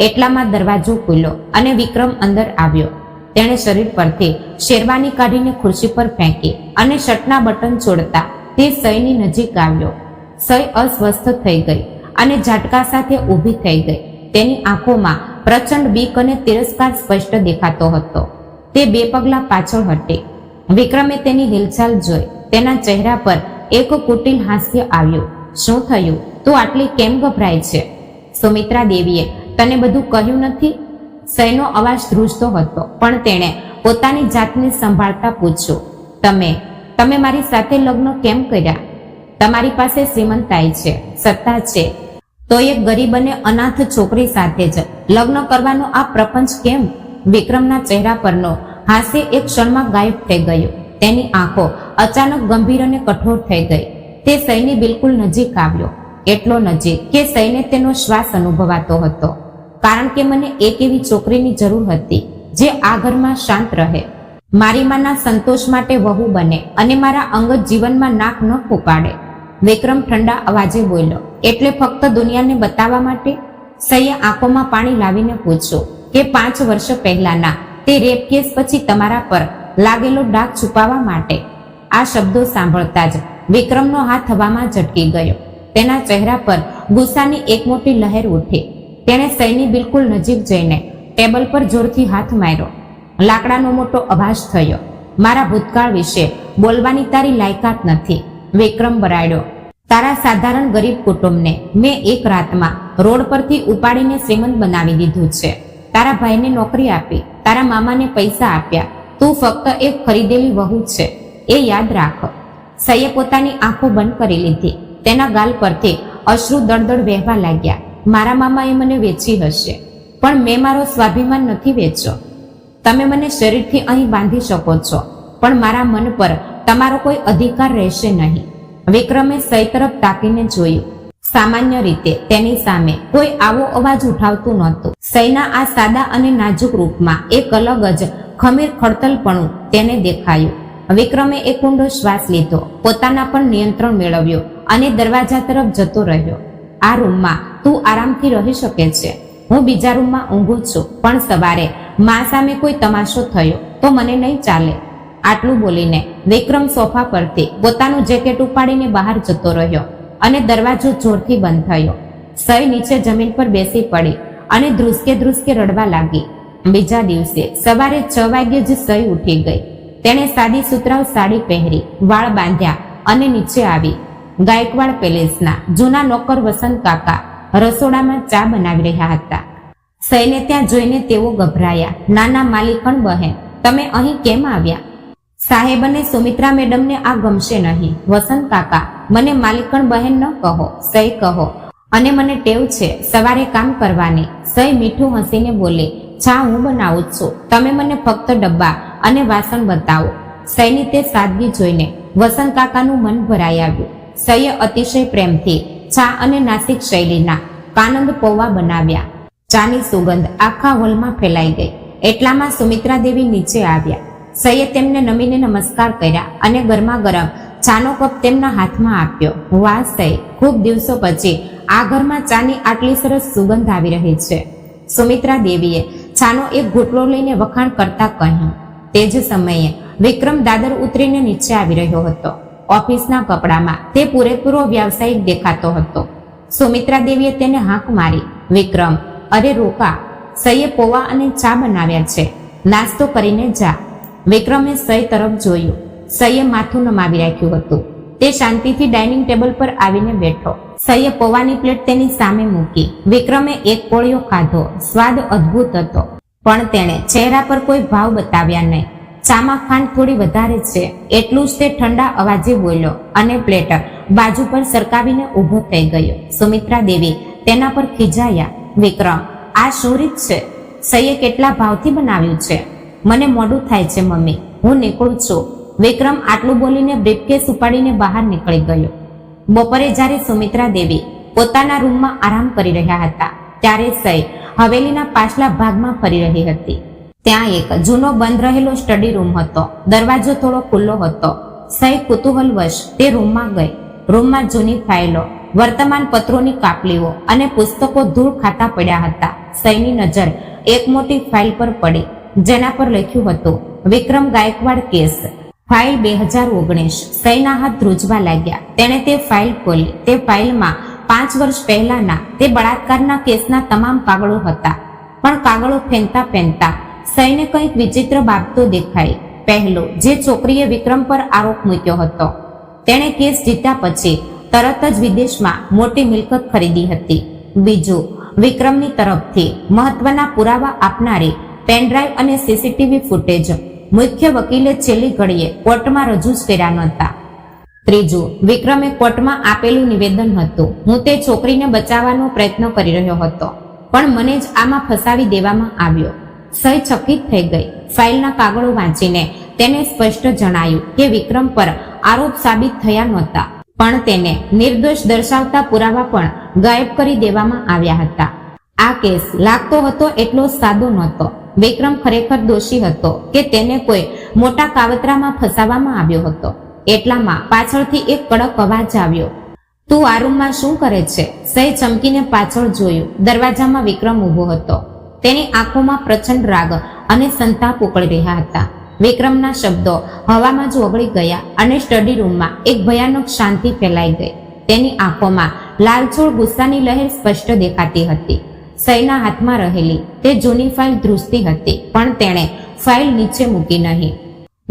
એટલામાં દરવાજો ખુલ્યો અને વિક્રમ અંદર આવ્યો. તેણે શરીર પરથી શેરવાની કાઢીને ખુરશી પર ફેંકી અને શર્ટના બટન છોડતા તે સઈની નજીક આવ્યો. સઈ અસ્વસ્થ થઈ ગઈ અને ઝાટકા સાથે ઊભી થઈ ગઈ. તેની આંખોમાં પ્રચંડ બીક અને તિરસ્કાર સ્પષ્ટ દેખાતો હતો. તે 2 પગલાં પાછળ હટી. વિક્રમે તેની હિલચાલ જોઈ. તેના ચહેરા પર એક કુટિલ હાસ્ય આવ્યું. શું થયું? તું આટલી કેમ ગભરાય છે? સુમિત્રા દેવીએ તને બધું કહ્યું નથી? સઈનો અવાજ ધ્રુજતો હતો, પણ તેણે પોતાની જાતને સંભાળતા પૂછ્યું. તમે મારી સાથે લગ્ન કેમ કર્યા? તમારી પાસે શ્રીમંતાઈ છે, સત્તા છે, તો એક ગરીબ અને અનાથ છોકરી સાથે જ લગ્ન કરવાનો આ પ્રપંચ કેમ? વિક્રમના ચહેરા પરનો હાસ્ય એક ક્ષણમાં ગાયબ થઈ ગયું. તેની આંખો અચાનક ગંભીર અને કઠોર થઈ ગઈ. તે સઈની બિલકુલ નજીક આવ્યો. એટલો નજીક કે સઈને તેનો શ્વાસ અનુભવાતો હતો. કારણ કે મને એક એવી છોકરીની જરૂર હતી જે આ ઘરમાં શાંત રહે, મારી માના સંતોષ માટે વહુ બને અને મારા અંગત જીવનમાં નાક ન ફૂંકાડે. વિક્રમ ઠંડા અવાજે બોલ્યો. એટલે ફક્ત દુનિયાને બતાવવા માટે? સઈએ આંખોમાં પાણી લાવીને પૂછ્યું કે 5 વર્ષ પહેલાના તે રેપ કેસ પછી તમારા પર લાગેલો ડાઘ છુપાવવા માટે? આ શબ્દો સાંભળતા જ વિક્રમનો હાથ હવામાં ઝટકી ગયો. તેના ચહેરા પર ગુસ્સાની એક મોટી લહેર ઉઠી. તેણે સઈની બિલકુલ નજીક જઈને ટેબલ પર જોરથી હાથ માર્યો. લાકડાનો મોટો અવાજ થયો. મારા ભૂતકાળ વિશે બોલવાની તારી લાયકાત નથી. વિક્રમ બરાડ્યો. તારા સાધારણ ગરીબ કુટુંબને મેં એક રાતમાં રોડ પરથી ઉપાડીને શ્રીમંત બનાવી દીધું છે. તારા ભાઈને નોકરી આપી, તારા મામાને પૈસા આપ્યા. તું ફક્ત એક ખરીદેલી વહુ છે, એ યાદ રાખ. સઈએ પોતાની આંખો બંધ કરી લીધી. તેના ગાલ પરથી અશ્રુ દળદળ વહેવા લાગ્યા. મારા મામાએ મને વેચી હશે, પણ મેં મારો સ્વાભિમાન નથી વેચ્યો. તમે મને શરીરથી અહીં બાંધી શકો છો, પણ મારા મન પર તમારો કોઈ અધિકાર રહેશે નહીં. વિક્રમે સઈ તરફ તાકીને જોયું. સામાન્ય રીતે તેની સામે કોઈ આવો અવાજ ઉઠાવતું નહોતું. સઈના આ સાદા અને નાજુક રૂપમાં એક અલગ જ ખમીર ખડતલપણું તેને દેખાયું. વિક્રમે એક ઊંડો શ્વાસ લીધો, પોતાના પર નિયંત્રણ મેળવ્યો અને દરવાજા તરફ જતો રહ્યો. આ રૂમમાં તું આરામથી રહી શકે છે. હું બીજા રૂમમાં ઊંઘું છું, પણ સવારે મા સામે કોઈ તમાશો થયો તો મને નહીં ચાલે. આટલું બોલીને વિક્રમ સોફા પરથી પોતાનું જેકેટ ઉપાડીને બહાર જતો રહ્યો અને દરવાજો જોરથી બંધ થયો. સઈ નીચે જમીન પર બેસી પડી અને ધ્રુસકે ધ્રુસકે રડવા લાગી. બીજા દિવસે સવારે 6 વાગ્યે જ સઈ ઉઠી ગઈ. તેણે સાદી સુતરાઉ સાડી પહેરી, વાળ બાંધ્યા અને નીચે આવી. ગાયકવાડ પેલેસના જૂના નોકર વસંત કાકા રસોડામાં ચા બનાવી રહ્યા હતા. સઈને ત્યાં જોઈને તેઓ ગભરાયા. નાના માલિકણ બહેન, તમે અહીં કેમ આવ્યા? સાહેબ અને સુમિત્રા મેડમને આ ગમશે નહીં. વસંત કાકા, મને માલિકણ બહેન ન કહો, સઈ કહો. અને મને ટેવ છે સવારે કામ કરવાની. સઈ મીઠું હસીને બોલી, ચા હું બનાવું છું, તમે મને ફક્ત ડબ્બા અને વાસણ બતાવો. સઈની તે સાદગી જોઈને વસંત કાકાનું મન ભરાઈ આવ્યું. સઈએ અતિશય પ્રેમથી ચા અને નાસિક શૈલીના કાનંદ પૌવા બનાવ્યા. ચાની સુગંધ આખા હોલમાં ફેલાઈ ગઈ. એટલામાં સુમિત્રા દેવી નીચે આવ્યા. સઈએ તેમને નમીને નમસ્કાર કર્યા અને ગરમા ગરમ ચાનો કપ તેમના હાથમાં આપ્યો. વાહ સઈ, ખૂબ દિવસો પછી આ ઘરમાં ચાની આટલી સરસ સુગંધ આવી રહી છે. સુમિત્રા દેવીએ ચાનો એક ઘૂંટડો લઈને વખાણ કરતા કહ્યું. તે જ સમયે વિક્રમ દાદર ઉતરીને નીચે આવી રહ્યો હતો. ઓફિસના કપડામાં તે પૂરેપૂરો વ્યાવસાયિક દેખાતો હતો. સુમિત્રા દેવીએ તેને હાંક મારી. વિક્રમ, અરે રોકા, સઈએ પૌવા અને ચા બનાવ્યા છે, નાસ્તો કરીને જા. વિક્રમે સઈ તરફ જોયું. સઈએ માથું નમાવી રાખ્યું હતું. તે શાંતિથી ડાઇનિંગ ટેબલ પર આવીને બેઠો. સઈએ પૌવાની પ્લેટ તેની સામે મૂકી. વિક્રમે એક કોળિયો ખાધો. સ્વાદ અદ્ભુત હતો, પણ તેણે ચહેરા પર કોઈ ભાવ બતાવ્યા નહીં. ચામાં ખાંડ થોડી વધારે છે, એટલું જ તે ઠંડા અવાજે બોલ્યો અને પ્લેટ બાજુ પર સરકાવીને ઊભો થઈ ગયો. સુમિત્રા દેવી તેના પર ખીજાયા. વિક્રમ, આ શું રીત છે? સઈએ કેટલા ભાવથી બનાવ્યું છે. મને મોડું થાય છે મમ્મી, હું નીકળું છું. વિક્રમ આટલું બોલીને બ્રીફકેસ ઉપાડીને બહાર નીકળી ગયો. બપોરે જ્યારે સુમિત્રા દેવી પોતાના રૂમમાં આરામ કરી રહ્યા હતા, ત્યારે સઈ હવેલીના પાછલા ભાગમાં ફરી રહી હતી. ત્યાં એક જૂનો બંધ રહેલો સ્ટડી રૂમ હતો. દરવાજો થોડો ખુલ્લો હતો. સઈ કુતૂહલવશ તે રૂમમાં ગઈ. રૂમમાં જૂની ફાઇલો, વર્તમાન પત્રોની કાપલીઓ અને પુસ્તકો ધૂળ ખાતા પડ્યા હતા. સઈની નજર એક મોટી ફાઇલ પર પડી, જેના પર લખ્યું હતું વિક્રમ ગાયકવાડ કેસ, ફાઇલ 2019. સઈના હાથ ધ્રુજવા લાગ્યા. તેણે તે ફાઇલ ખોલી. તે ફાઇલમાં 5 વર્ષ પહેલાના તે બળાત્કારના કેસના તમામ કાગળો હતા. પણ કાગળો ફેંકતા ફેંકતા સઈને કંઈક વિચિત્ર બાબતો દેખાઈ. પહેલું, જે છોકરીએ વિક્રમ પર આરોપ મૂક્યો હતો, તેણે કેસ જીત્યા પછી તરત જ વિદેશમાં મોટી મિલકત ખરીદી હતી. બીજું, વિક્રમની તરફથી મહત્વના પુરાવા આપનારી પેનડ્રાઈવ અને સીસીટીવી ફૂટેજ મુખ્ય વકીલે છેલ્લી ઘડીએ કોર્ટમાં રજૂ જ કર્યા નહોતા. ત્રીજું, વિક્રમે કોર્ટમાં આપેલું નિવેદન હતું, હું તે છોકરીને બચાવવાનો પ્રયત્ન કરી રહ્યો હતો, પણ મને જ આમાં ફસાવી દેવામાં આવ્યો. સઈ ચકિત થઈ ગઈ. ફાઇલના કાગળો વાંચીને તેને સ્પષ્ટ જણાયું કે વિક્રમ પર આરોપ સાબિત થયા નહોતા, પણ તેને નિર્દોષ દર્શાવતા પુરાવા પણ ગાયબ કરી દેવામાં આવ્યા હતા. આ કેસ લાગતો હતો એટલો સાદો નહોતો. વિક્રમ ખરેખર દોષી હતો કે તેને કોઈ મોટા કાવતરામાં ફસાવવામાં આવ્યો હતો. એટલામાં પાછળથી એક કડક અવાજ આવ્યો, તું આ રૂમમાં શું કરે છે? સઈ ચમકીને પાછળ જોયું. દરવાજામાં વિક્રમ ઊભો હતો. તેની આંખોમાં પ્રચંડ રાગ અને સંતાપ ઉકળી રહ્યા હતા. વિક્રમના શબ્દો હવામાં જ ઓગળી ગયા અને સ્ટડી રૂમમાં એક ભયાનક શાંતિ ફેલાઈ ગઈ. તેની આંખોમાં લાલચોળ ગુસ્સાની લહેર સ્પષ્ટ દેખાતી હતી. સઈના હાથમાં રહેલી તે જૂની ફાઇલ ધ્રુજતી હતી, પણ તેણે ફાઇલ નીચે મૂકી નહીં.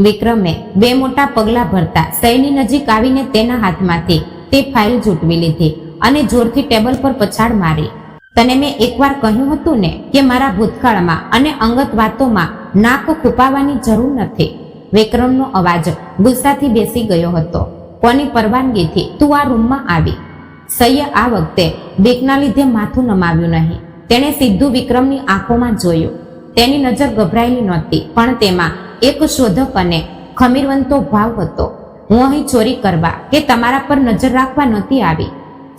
વિક્રમે 2 મોટા પગલાં ભરતા સઈની નજીક આવીને તેના હાથમાંથી તે ફાઇલ ઝૂંટવી લીધી અને જોરથી ટેબલ પર પછાડ મારી. તને મેં એકવાર કહ્યું હતું ને કે મારા ભૂતકાળમાં અને અંગત વાતોમાં નાક ખૂપાવવાની જરૂર નથી. વિક્રમનો અવાજ ગુસ્સાથી બેસી ગયો હતો. કોની પરવાનગીથી તું આ રૂમમાં આવી? સઈએ આ વખતે બીકના લીધે માથું નમાવ્યું નહીં. તેણે સીધું વિક્રમની આંખોમાં જોયું. તેની નજર ગભરાયેલી નહોતી, પણ તેમાં એક શોધક અને ખમીરવંતો ભાવ હતો. હું અહીં ચોરી કરવા કે તમારા પર નજર રાખવા નહોતી આવી.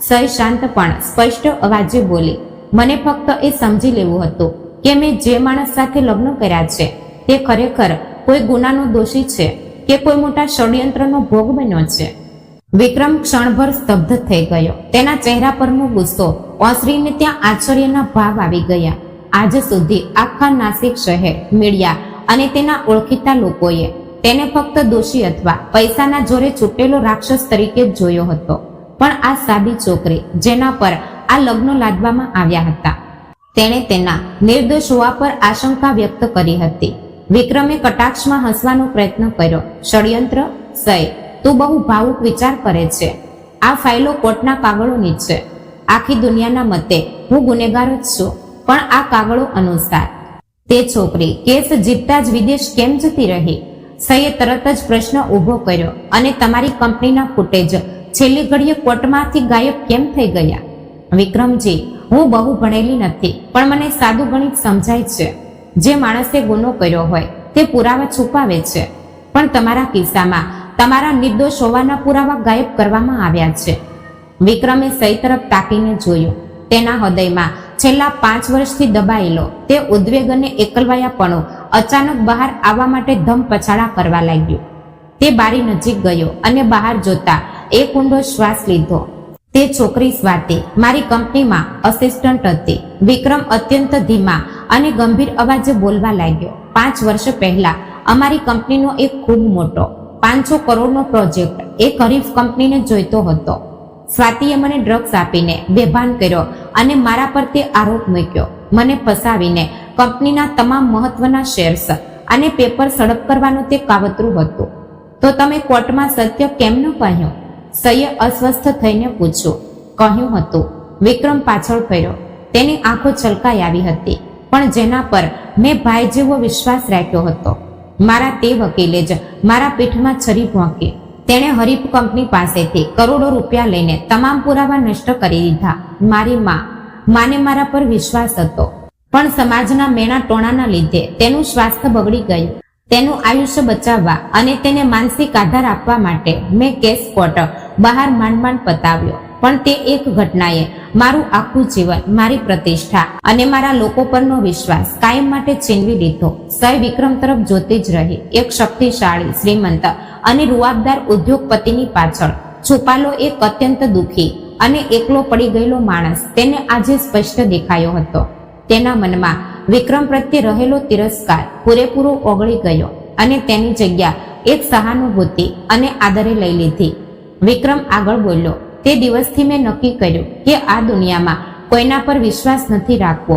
સય શાંત પણ સ્પષ્ટ અવાજે બોલી, મને ફક્ત એ સમજી લેવું હતું કે મેં જે માણસ સાથે લગ્ન કર્યા છે તે ખરેખર કોઈ ગુનાનો દોષી છે કે કોઈ મોટા ષડયંત્રનો ભોગ બન્યો છે. વિક્રમ ક્ષણભર સ્તબ્ધ થઈ ગયો. તેના ચહેરા પરનો ગુસ્સો ઓસરીને ત્યાં આશ્ચર્યના ભાવ આવી ગયા. આજ સુધી આખા નાસિક શહેર, મીડિયા અને તેના ઓળખીતા લોકોએ તેને ફક્ત દોષી અથવા પૈસાના જોરે છૂટેલો રાક્ષસ તરીકે જ જોયો હતો. પણ આ સાદી છોકરી જેના પર આ લગ્ન લાદવામાં આવ્યા હતા, તેણે તેના નિર્દોષ હોવા પર આશંકા વ્યક્ત કરી હતી. વિક્રમે કટાક્ષમાં હસવાનો પ્રયત્ન કર્યો. ષડયંત્ર? સય, તું બહુ ભાવુક વિચાર કરે છે. આ ફાઇલો કોર્ટના કાગળોની છે. આખી દુનિયાના મતે હું ગુનેગાર જ છું, પણ આ કાગળો અનુસાર તે છોકરી કેસ જીતતા જ વિદેશ કેમ જતી રહી? સયે તરત જ પ્રશ્ન ઊભો કર્યો. અને તમારી કંપનીના ફૂટેજ છેલ્લી ઘડીએ કોર્ટમાંથી ગાયબ કેમ થઈ ગયા? વિક્રમજી, હું બહુ ભણેલી નથી, પણ મને સાદું ગણિત સમજાય છે. જે માણસે ગુનો કર્યો હોય તે પુરાવા છુપાવે છે, પણ તમારા કિસ્સામાં તમારા નિર્દોષ હોવાના પુરાવા ગાયબ કરવામાં આવ્યા છે. વિક્રમે સય તરફ તાકીને જોયું. તેના હૃદયમાં છેલ્લા 5 વર્ષથી દબાયેલો તે ઉદ્વેગ અને એકલવાયાપણું અચાનક બહાર આવવા માટે ધમ પછાડા કરવા લાગ્યું. તે બારી નજીક ગયો અને બહાર જોતા એક ઊંડો શ્વાસ લીધો. તે છોકરી સ્વાતિ મારી કંપનીમાં અસિસ્ટન્ટ હતી. વિક્રમ અત્યંત ધીમા અને ગંભીર અવાજે બોલવા લાગ્યો. 5 વર્ષ પહેલા અમારી કંપનીનો એક ખૂબ મોટો 500 કરોડનો પ્રોજેક્ટ એક હરીફ કંપનીને જોઈતો હતો. સ્વાતિએ મને ડ્રગ્સ આપીને બેભાન કર્યો અને મારા પર તે આરોપ મૂક્યો. મને ફસાવીને કંપનીના તમામ મહત્વના શેર્સ અને પેપર સડપ કરવાનું તે કાવતરું હતું. તો તમે કોર્ટમાં સત્ય કેમ ન કહ્યું? સયે અસ્વસ્થ થઈને પૂછ્યું. કહ્યું હતું. વિક્રમ પાછળ ફર્યો. તેની આંખો છલકાઈ આવી હતી, પણ જેના પર મેં ભાઈ જેવો વિશ્વાસ રાખ્યો હતો. મારા તે વકીલે જ મારા પીઠમાં છરી ભોંકી. તેણે હરીફ કંપની પાસેથી કરોડો રૂપિયા લઈને તમામ પુરાવા નષ્ટ કરી દીધા. મારી માને મારા પર વિશ્વાસ હતો, પણ સમાજના મેણા ટોણાના લીધે તેનું સ્વાસ્થ્ય બગડી ગયું. તેનું આયુષ્ય બચાવવા અને તેને માનસિક આધાર આપવા માટે મેં કેસ કોર્ટ બહાર માંડ પતાવ્યો. પણ તે એક ઘટનાએ મારું આખું જીવન, મારી પ્રતિષ્ઠા અને મારા લોકો પરનો વિશ્વાસ કાયમ માટે છીનવી લીધો. સય વિક્રમ તરફ જોતી જ રહી. એક શક્તિશાળી, શ્રીમંત અને રૂઆબદાર ઉદ્યોગપતિની પાછળ છુપાયેલો એક અત્યંત દુઃખી અને એકલો પડી ગયેલો માણસ તેને આજે સ્પષ્ટ દેખાયો હતો. તેના મનમાં વિક્રમ પ્રત્યે રહેલો તિરસ્કાર પૂરેપૂરો ઓગળી ગયો અને તેની જગ્યા એક સહાનુભૂતિ અને આદરે લઈ લીધી. વિક્રમ આગળ બોલ્યો. તે દિવસથી મેં નક્કી કર્યું કે આ દુનિયામાં કોઈના પર વિશ્વાસ નથી રાખવો,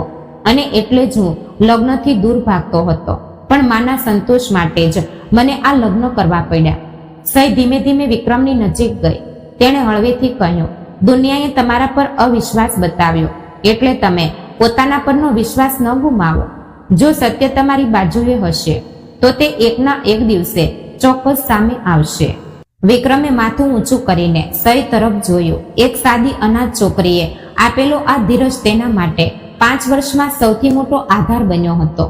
અને એટલે જ હું લગ્નથી દૂર ભાગતો હતો. પણ માના સંતોષ માટે જ મને આ લગ્ન કરવા પડ્યા. સય ધીમે ધીમે વિક્રમની નજીક ગઈ. તેણે હળવેથી કહ્યું, દુનિયાએ તમારા પર અવિશ્વાસ બતાવ્યો, એટલે તમે પોતાના પરનો વિશ્વાસ ન ગુમાવો. જો સત્ય તમારી બાજુએ હશે તો તે એકના એક દિવસે ચોક્કસ સામે આવશે. વિક્રમે માથું ઊંચું કરીને સય તરફ જોયું. એક સાદી અનાથ છોકરીએ આપેલો આ ધીરજ તેના માટે 5 વર્ષમાં સૌથી મોટો આધાર બન્યો હતો.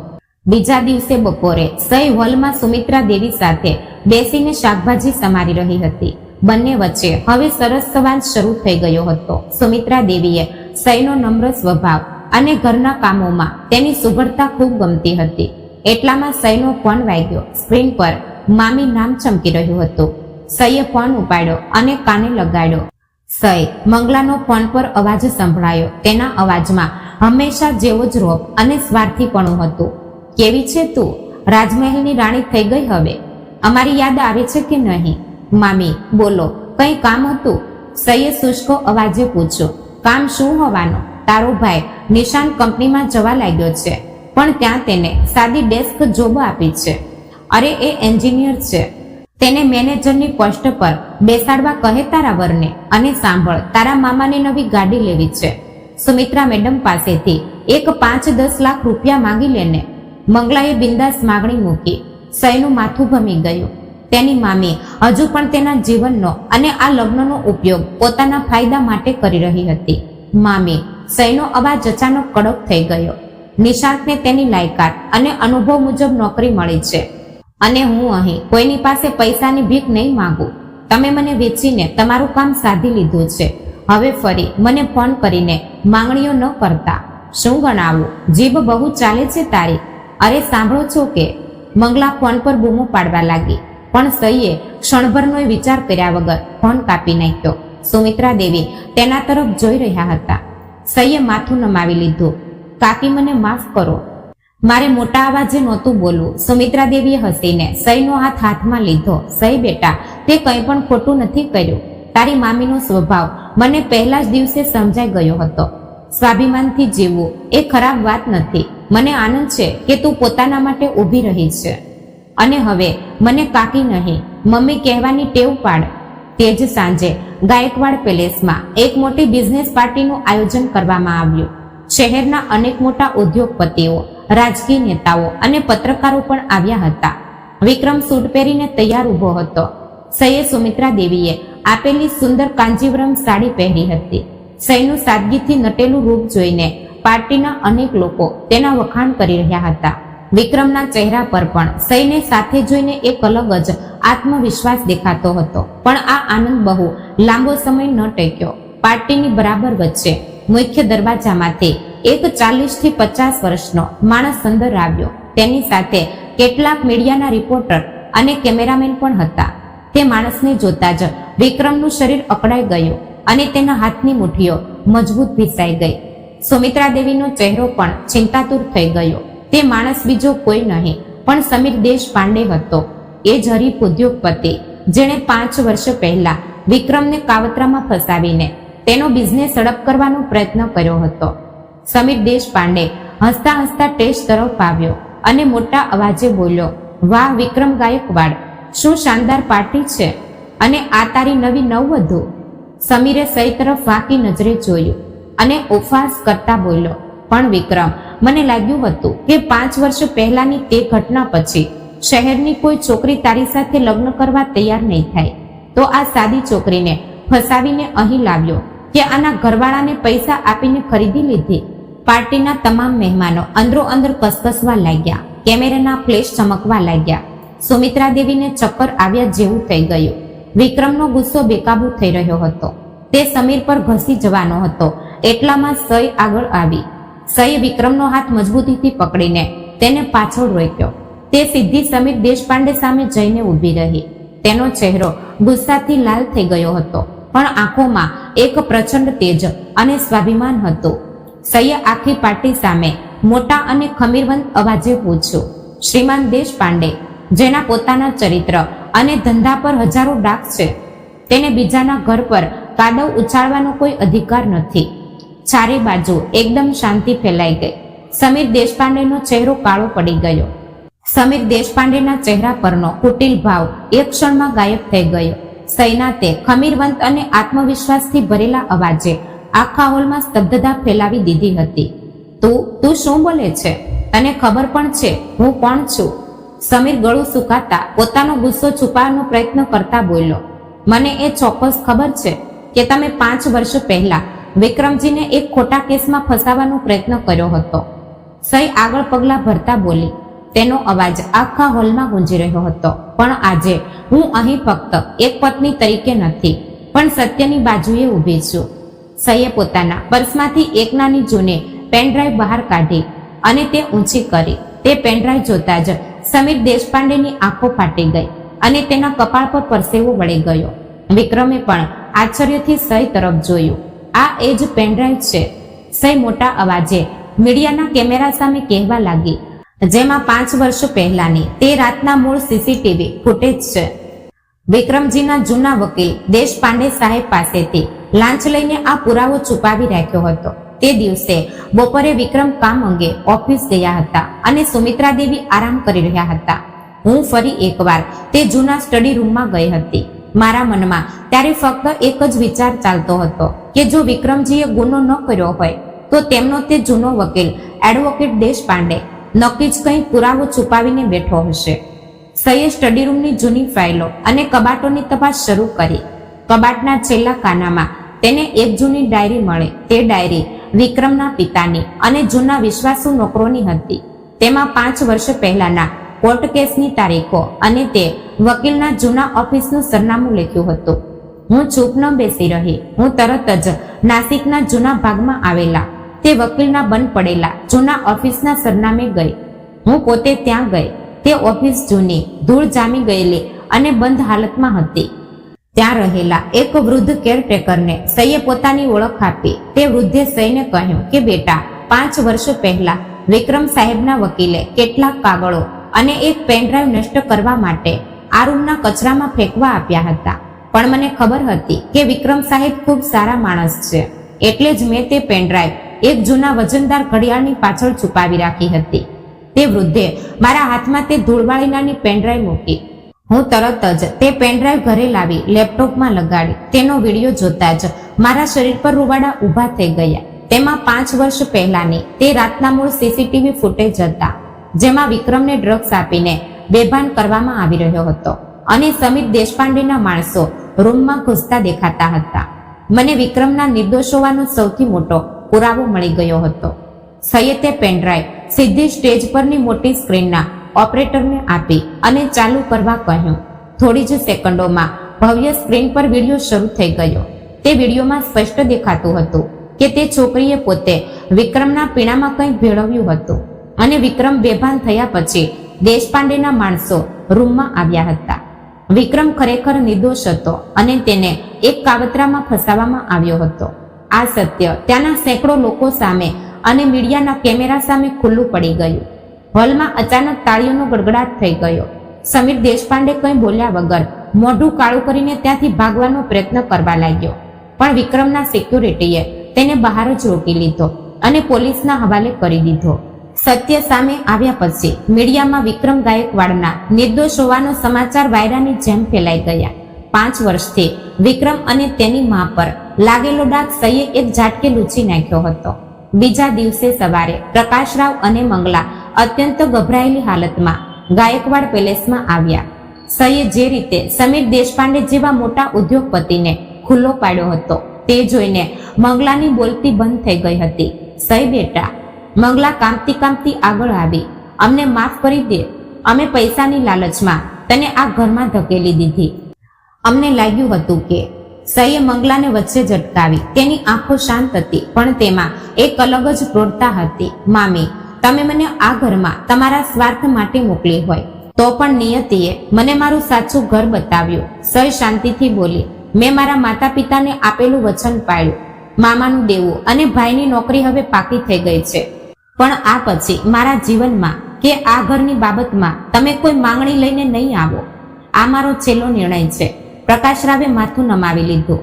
બીજા દિવસે બપોરે સય હોલમાં સુમિત્રા દેવી સાથે બેસીને શાકભાજી સમારી રહી હતી. બંને વચ્ચે હવે સરસ સંવાદ શરૂ થઈ ગયો હતો. સુમિત્રા દેવીએ સયનો નમ્ર સ્વભાવ અને ઘરના કામોમાં તેની સુઘડતા ખૂબ ગમતી હતી. એટલામાં સયનો ફોન વાગ્યો. સ્ક્રીન પર મામી નામ ચમકી રહ્યું હતું. સયે ફોન ઉપાડ્યો અને કાને લગાડ્યો. સય, મંગલાનો ફોન પર અવાજ સંભળાયો. તેના અવાજમાં હંમેશા જેવો જ રોપ અને સ્વાર્થીપણું હતું. કેવી છે તું? રાજમહેલની રાણી થઈ ગઈ હવે. અમારી યાદ આવે છે કે નહીં? મામી, બોલો, કંઈ કામ હતું? સયે શુષ્ક અવાજે પૂછ્યું. કામ શું હોવાનું? તારો ભાઈ નિશાન કંપનીમાં જવા લાગ્યો છે, પણ ત્યાં તેને સાદી ડેસ્ક જોબ આપી છે. અરે, એ એન્જિનિયર છે. તેને મેનેજરની પોસ્ટ પર બેસાડવા કહે તારા વરને. અને સાંભળ, તારા મામાને નવી ગાડી લેવી છે. સુમિત્રા મેડમ પાસેથી એક 5-10 લાખ રૂપિયા માંગી લેને. મંગલાએ બિંદાસ માગણી મૂકી. સયનું માથું ભમી ગયું. તેની મામી હજુ પણ તેના જીવનનો અને આ લગ્નનો ઉપયોગ પોતાના ફાયદા માટે કરી રહી હતી. મામી, સયનો અવાજ અચાનક કડક થઈ ગયો. નિશાંતને તેની લાયકાત અને અનુભવ મુજબ નોકરી મળી છે, અને હું અહીં કોઈની પાસે પૈસાની ભીખ નહીં માંગુ. તમે મને વેચીને તમારું કામ સાધી લીધું છે, હવે ફરી મને ફોન કરીને માંગણીઓ ન કરતા. શું ગણાવું? જીભ બહુ ચાલે છે તારી. અરે સાંભળો છો કે? મંગલા ફોન પર બૂમો પાડવા લાગી, પણ સઈએ ક્ષણભરનો વિચાર કર્યા વગર ફોન કાપી નાખ્યો. સુમિત્રા દેવી તેના તરફ જોઈ રહ્યા હતા. સઈએ માથું નમાવી લીધું. કાકી મને માફ કરો, મારે મોટા અવાજે નહોતું બોલવું. સુમિત્રા દેવીએ હસીને સઈનો હાથ હાથમાં લીધો. સઈ બેટા, તે કંઈ પણ ખોટું નથી કર્યું. તારી મામીનો સ્વભાવ મને પહેલા જ દિવસે સમજાઈ ગયો હતો. સ્વાભિમાનથી જીવવું એ ખરાબ વાત નથી. મને આનંદ છે કે તું પોતાના માટે ઊભી રહી છે, અને હવે મને કાકી નહીં મમ્મી કહેવાની ટેવ પાડ. તે જ સાંજે ગાયકવાડ પેલેસમાં એક મોટી બિઝનેસ પાર્ટીનું આયોજન કરવામાં આવ્યું. શહેરના અનેક મોટા ઉદ્યોગપતિઓ, રાજકીય નેતાઓ અને પત્રકારો પણ આવ્યા હતા. વિક્રમ સૂટ પહેરીને તૈયાર ઊભો હતો. સઈએ સુમિત્રા દેવીએ આપેલી સુંદર કાંજીવરમ સાડી પહેરી હતી. સઈનું સાદગીથી નટેલું રૂપ જોઈને પાર્ટીના અનેક લોકો તેના વખાણ કરી રહ્યા હતા. વિક્રમના ચહેરા પર પણ સઈને સાથે જોઈને એક અલગ જ આત્મવિશ્વાસ દેખાતો હતો. પણ આ આનંદ બહુ લાંબો સમય ન ટેક્યો. પાર્ટીની બરાબર વચ્ચે મુખ્ય દરવાજામાંથી એક 40 થી 50 વર્ષનો માણસ અંદર આવ્યો. તેની સાથે કેટલાક મીડિયાના રિપોર્ટર અને કેમેરામેન પણ હતા. તે માણસને જોતા જ વિક્રમનું શરીર અકળાઈ ગયું અને તેના હાથની મુઠ્ઠીઓ મજબૂત ભીસાઈ ગઈ. સુમિત્રા દેવીનો ચહેરો પણ ચિંતાતુર થઈ ગયો. તે માણસ બીજો કોઈ નહીં પણ સમીર દેશપાંડે હતો. એ જ હરીફ ઉદ્યોગપતિ જેણે 5 વર્ષ પહેલા વિક્રમને કાવતરામાં ફસાવીને તેનો બિઝનેસ હડપ કરવાનો પ્રયત્ન કર્યો હતો. સમીર દેશપાંડે હસતા હસતા સ્ટેજ તરફ આવ્યો અને મોટા અવાજે બોલ્યો, વાહ વિક્રમ ગાયકવાડ, શું શાનદાર પાર્ટી છે, અને આ તારી નવી નવવધુ. સમીરે સઈ તરફ વાંકી નજરે જોયું અને ઉપહાસ કરતા બોલ્યો, પણ વિક્રમ, મને લાગ્યું હતું કે 5 વર્ષ પહેલાની તે ઘટના પછી શહેરની કોઈ છોકરી તારી સાથે લગ્ન કરવા તૈયાર નહીં થાય. તો આ સાદી છોકરીને ફસાવીને અહીં લાવ્યો કે આના ઘરવાળાને પૈસા આપીને ખરીદી લીધી. પાર્ટીના તમામ મહેમાનો અંદરો અંદર કસકસવા લાગ્યા. કેમેરાના ફ્લેશ ચમકવા લાગ્યા. સુમિત્રા દેવીને ચક્કર આવ્યા જેવું થઈ ગયું. વિક્રમનો ગુસ્સો બેકાબૂ થઈ રહ્યો હતો. તે સમીર પર ઘસી જવાનો હતો. એટલામાં સઈ આગળ આવી. સઈએ વિક્રમનો હાથ મજબૂતીથી પકડીને તેને પાછળ રોક્યો. તે સીધી સમીર દેશપાંડે સામે જઈને ઊભી રહી. તેનો ચહેરો ગુસ્સાથી લાલ થઈ ગયો હતો, પણ આંખોમાં એક પ્રચંડ તેજ અને સ્વાભિમાન હતું. સઈએ આખી પાર્ટી સામે મોટા અને ખમીરવંત અવાજે પૂછ્યું, શ્રીમાન દેશપાંડે, જેના પોતાના ચરિત્ર અને ધંધા પર હજારો ડાઘ છે, તેને બીજાના ઘર પર કાદવ ઉછાળવાનો કોઈ અધિકાર નથી. ચારે બાજુ એકદમ શાંતિ ફેલાઈ ગઈ. સમીર દેશપાંડેનો ચહેરો કાળો પડી ગયો. સમીર દેશપાંડેના ચહેરા પરનો કુટિલ ભાવ એક ક્ષણમાં ગાયબ થઈ ગયો. સઈના તે ખમીરવંત અને આત્મવિશ્વાસથી ભરેલા અવાજે આખા હોલમાં સ્તબ્ધતા ફેલાવી દીધી હતી. તું શું બોલે છે? તને ખબર પણ છે હું કોણ છું? સમીર ગળું સુકાતા પોતાનો ગુસ્સો છુપાવવાનો પ્રયત્ન કરતા બોલ્યો, મને એ ચોક્કસ ખબર છે કે તમે 5 વર્ષ પહેલા વિક્રમજીને એક ખોટા કેસમાં ફસાવવાનો પ્રયત્ન કર્યો હતો. સઈ આગળ પગલા ભરતા બોલી. તેનો અવાજ આખા હોલમાં ગુંજી રહ્યો હતો. પણ આજે હું અહીં ફક્ત એક પત્ની તરીકે નથી, પણ સત્યની બાજુએ ઊભી છું. સઈએ પોતાના પર્સમાંથી એક નાની જૂની પેનડ્રાઈવ બહાર કાઢી અને તે ઊંચી કરી. તે પેનડ્રાઈવ જોતા જ સમીર દેશપાંડેની આંખો ફાટી ગઈ અને તેના કપાળ પર પરસેવો વળી ગયો. વિક્રમે પણ આશ્ચર્યથી સઈ તરફ જોયું. આ એ જ પેનડ્રાઈવ છે, સઈ મોટા અવાજે મીડિયાના કેમેરા સામે કહેવા લાગી, જેમાં 5 વર્ષ પહેલાની તે રાતના મૂળ સીસીટીવી ફૂટેજ છે. વિક્રમજીના જૂના વકીલ દેશપાંડે સાહેબ પાસેથી લાંચ લઈને આ પુરાવો છુપાવી રાખ્યો હતો. તે દિવસે બપોરે વિક્રમ કામ અંગે ઓફિસ ગયા હતા અને સુમિત્રા દેવી આરામ કરી રહ્યા હતા. હું ફરી એકવાર તે જૂના સ્ટડી રૂમમાં ગઈ હતી. મારા મનમાં ત્યારે ફક્ત એક જ વિચાર ચાલતો હતો કે જો વિક્રમજીએ ગુનો ન કર્યો હોય તો તેમનો તે જૂનો વકીલ એડવોકેટ દેશપાંડે નક્કી જ કંઈ પુરાવો છુપાવીને બેઠો હશે. સઈએ સ્ટડી રૂમની જૂની ફાઇલો અને કબાટોની તપાસ શરૂ કરી. કબાટના છેલ્લા ખાનામાં તેને એક જૂની ડાયરી મળી. તે ડાયરી વિક્રમના પિતાની અને જૂના વિશ્વાસુ નોકરોની હતી. તેમાં 5 વર્ષ પહેલાના કોર્ટ કેસની તારીખો અને તે વકીલના જૂના ઓફિસનું સરનામું લખ્યું હતું. હું ચૂપ ન બેસી રહી. હું તરત જ નાસિકના જૂના ભાગમાં આવેલા તે વકીલના બંધ પડેલા જૂના ઓફિસના સરનામે ગઈ. હું પોતે ત્યાં ગઈ. તે ઓફિસ જૂની, ધૂળ જામી ગયેલી અને બંધ હાલતમાં હતી. ત્યાં રહેલા એક વૃદ્ધ કેરટેકરને સઈએ પોતાની ઓળખ આપી. તે વૃદ્ધે સઈને કહ્યું કે બેટા, 5 વર્ષ પહેલા વિક્રમ સાહેબના વકીલે કેટલાક કાગળો અને એક પેનડ્રાઈવ નષ્ટ કરવા માટે આ રૂમના કચરામાં ફેંકવા આપ્યા હતા. પણ મને ખબર હતી કે વિક્રમ સાહેબ ખૂબ સારા માણસ છે, એટલે જ મેં તે પેનડ્રાઈવ એક જૂના વજનદાર ઘડિયાળની પાછળ છુપાવી રાખી હતી. તે વૃદ્ધે મારા હાથમાં તે ધૂળવાળી નાની પેનડ્રાઈવ મૂકી. હું તરત જ તે પેનડ્રાઈવ ઘરે લાવી લેપટોપમાં લગાડી. તેનો વિડીયો જોતા જ મારા શરીર પર રૂવાડા ઊભા થઈ ગયા. તેમાં 5 વર્ષ પહેલાની તે રાતના મૂળ સીસીટીવી ફૂટેજ હતા, જેમાં વિક્રમને ડ્રગ્સ આપીને બેભાન કરવામાં આવી રહ્યો હતો અને સમિત દેશપાંડેના માણસો રૂમમાં ઘૂસતા દેખાતા હતા. મને વિક્રમના નિર્દોષ હોવાનો સૌથી મોટો પુરાવો મળી ગયો હતો. સઈએ તે પેનડ્રાઈવ સીધી સ્ટેજ પરની મોટી સ્ક્રીનના ઓપરેટરને આપી અને ચાલુ કરવા કહ્યું. થોડી જ સેકન્ડોમાં ભવ્ય સ્ક્રીન પર વિડીયો શરૂ થઈ ગયો. તે વિડીયોમાં સ્પષ્ટ દેખાતું હતું કે તે છોકરીએ પોતે વિક્રમના પીણામાં કંઈક ભેળવ્યું હતું અને વિક્રમ બેભાન થયા પછી દેશપાંડેના માણસો રૂમમાં આવ્યા હતા. વિક્રમ ખરેખર નિર્દોષ હતો અને તેને એક કાવતરામાં ફસાવવામાં આવ્યો હતો. આ સત્ય ત્યાંના સેંકડો લોકો સામે અને મીડિયાના કેમેરા સામે ખુલ્લું પડી ગયું. હોલમાં અચાનક તાળીઓનો ગડગડાટ થઈ ગયો. સમીર દેશપાંડે કંઈ બોલ્યા વગર મોઢું કાળું કરીને ત્યાંથી ભાગવાનો પ્રયત્ન કરવા લાગ્યો. પણ વિક્રમના સિક્યુરિટીએ તેને બહાર જ રોકી લીધો અને પોલીસના હવાલે કરી દીધો. સત્ય સામે આવ્યા પછી મીડિયામાં વિક્રમ ગાયકવાડના નિર્દોષ હોવાનો સમાચાર વાયરાની જેમ ફેલાઈ ગયા. 5 વર્ષથી વિક્રમ અને તેની મા પર લાગેલો ડાઘ સઈએ એક ઝાટકે લૂછી નાખ્યો હતો. બીજા દિવસે સવારે પ્રકાશરાવ અને મંગલા અત્યંત ગભરાયેલી હાલતમાં ગાયકવાડ પેલેસમાં આવ્યા. સઈએ જે રીતે સમીર દેશપાંડે જેવા મોટા ઉદ્યોગપતિને ખુલ્લો પાડ્યો હતો તે જોઈને મંગલાની બોલતી બંધ થઈ ગઈ હતી. સઈ બેટા, મંગલા કામતી કામતી આગળ આવી. અમને માફ કરી દે. અમે પૈસાની લાલચમાં તને આ ઘરમાં ધકેલી દીધી. અમને લાગ્યું હતું કે સઈએ મંગલાને વચ્ચે ઝટકાવી. તેની આંખો શાંત હતી પણ તેમાં એક અલગ જ ક્રૂરતા હતી. મામી, તમે મને આ ઘરમાં તમારા સ્વાર્થ માટે મોકલી હોય તો પણ નિયતિએ મને મારું સાચું ઘર બતાવ્યું. સઈ શાંતિથી બોલી. મેં મારા માતા પિતાને આપેલું વચન પાળ્યું. મામાનું દેવું અને ભાઈની નોકરી હવે પાકી થઈ ગઈ છે. પણ આ પછી મારા જીવનમાં કે આ ઘરની બાબતમાં તમે કોઈ માંગણી લઈને નહીં આવો. આ મારો છેલ્લો નિર્ણય છે. પ્રકાશરાવે માથું નમાવી લીધું.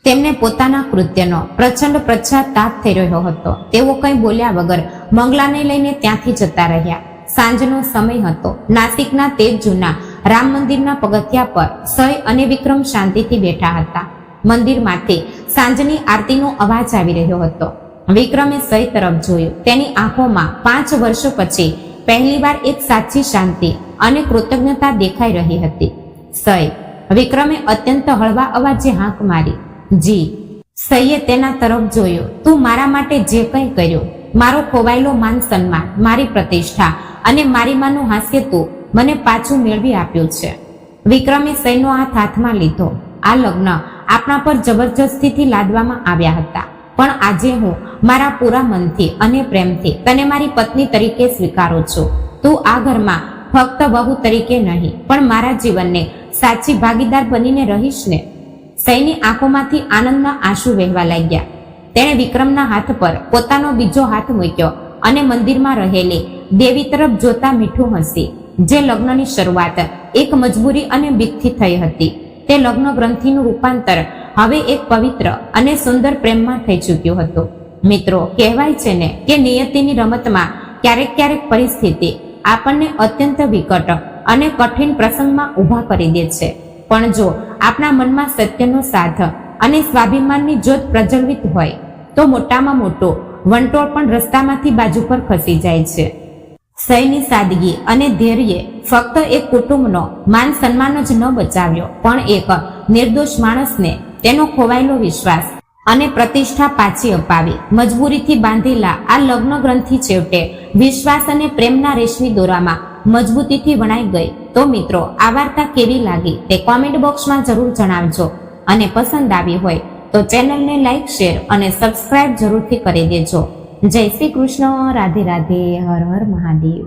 તેમને પોતાના કૃત્યનો પ્રચંડ પશ્ચાતાપ થઈ રહ્યો હતો. તેઓ કંઈ બોલ્યા વગર મંગલાને લઈને ત્યાંથી જતા રહ્યા. સાંજનો સમય હતો. નાસિકના તે જૂના રામ મંદિરના પગથિયા પર સઈ અને વિક્રમ શાંતિથી બેઠા હતા. મંદિરમાંથી સાંજની આરતીનો અવાજ આવી રહ્યો હતો. વિક્રમે સઈ તરફ જોયું. તેની આંખોમાં 5 વર્ષ પછી પહેલીવાર એક સાચી શાંતિ અને કૃતજ્ઞતા દેખાઈ રહી હતી. સઈ, વિક્રમે અત્યંત હળવા અવાજે હાંક મારી. જી. સઈએ તેના તરફ જોયું. તું મારા માટે જે કંઈ કર્યું, મારો ખોવાયેલો માન સન્માન, મારી પ્રતિષ્ઠા અને મારી માનું હાસ્ય તું મને પાછું મેળવી આપ્યું છે. વિક્રમે સઈનો હાથ હાથમાં લીધો. આ લગ્ન આપણા પર જબરજસ્તીથી લાદવામાં આવ્યા હતા, પણ આજે હું મારા પૂરા મનથી અને પ્રેમથી તને મારી પત્ની તરીકે સ્વીકારું છું. તું આ ઘરમાં ફક્ત વહુ તરીકે નહીં પણ મારા જીવનને સાચી ભાગીદાર બનીને રહીશ ને? સઈની આંખોમાંથી આનંદના આંસુ વહેવા લાગ્યા. તેણે વિક્રમના હાથ પર પોતાનો બીજો હાથ મૂક્યો અને મંદિરમાં રહેલી દેવી તરફ જોતા મીઠું હસી. જે લગ્નની શરૂઆત એક મજબૂરી અને બીકથી થઈ હતી, તે લગ્ન ગ્રંથિનું રૂપાંતર હવે એક પવિત્ર અને સુંદર પ્રેમમાં થઈ ચૂક્યું હતું. મિત્રો, કહેવાય છે ને કે નિયતિની રમતમાં ક્યારેક ક્યારેક પરિસ્થિતિ આપણને અત્યંત વિકટ અને કઠિન પ્રસંગમાં ઊભા કરી દે છે, પણ જો આપણા મનમાં સત્યનો સાથ અને સ્વાભિમાનની જ્યોત પ્રજ્વલિત હોય તો મોટામાં મોટો વંટોળ પણ રસ્તામાંથી બાજુ પર ખસી જાય છે. સઈની સાદગી અને ધૈર્યે ફક્ત એક કુટુંબનો માન સન્માન જ ન બચાવ્યો, પણ એક નિર્દોષ માણસને તેનો ખોવાયેલો વિશ્વાસ અને પ્રતિષ્ઠા પાછી અપાવી. મજબૂરીથી બાંધેલા આ લગ્ન ગ્રંથિ છેવટે વિશ્વાસ અને પ્રેમના રેશમી દોરામાં મજબૂતીથી વણાઈ ગઈ. તો મિત્રો, આ વાર્તા કેવી લાગી તે કોમેન્ટ બોક્સમાં જરૂર જણાવજો. અને પસંદ આવી હોય તો ચેનલને લાઈક, શેર અને સબસ્ક્રાઇબ જરૂરથી કરી દેજો. જય શ્રી કૃષ્ણ. રાધે રાધે. હર હર મહાદેવ.